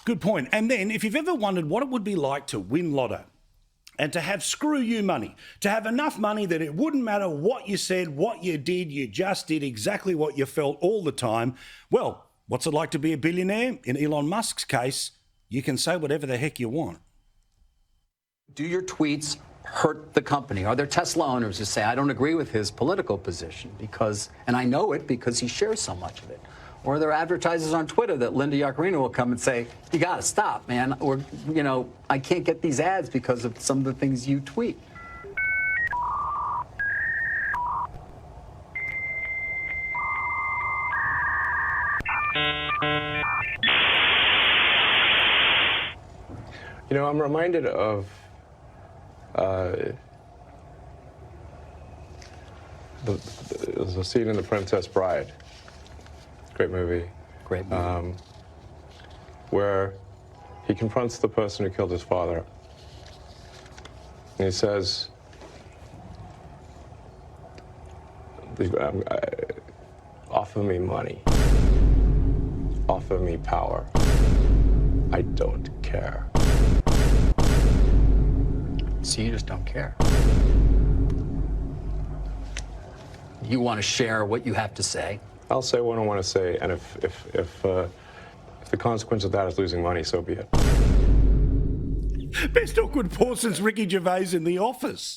Good point. And then if you've ever wondered what it would be like to win lotto and to have screw you money, to have enough money that it wouldn't matter what you said, what you did, you just did exactly what you felt all the time. Well, what's it like to be a billionaire? In Elon Musk's case, you can say whatever the heck you want. Do your tweets hurt the company? Are there Tesla owners who say, I don't agree with his political position because, and I know it because he shares so much of it? Or are there advertisers on Twitter that Linda Yaccarino will come and say, you got to stop, man. Or, you know, I can't get these ads because of some of the things you tweet. You know, I'm reminded of there's a scene in The Princess Bride. Great movie. Great movie. Where he confronts the person who killed his father. And he says, offer me money. Offer me power. I don't care. So you just don't care. You want to share what you have to say. I'll say what I want to say, and if the consequence of that is losing money, so be it. Best awkward pause since Ricky Gervais in The Office.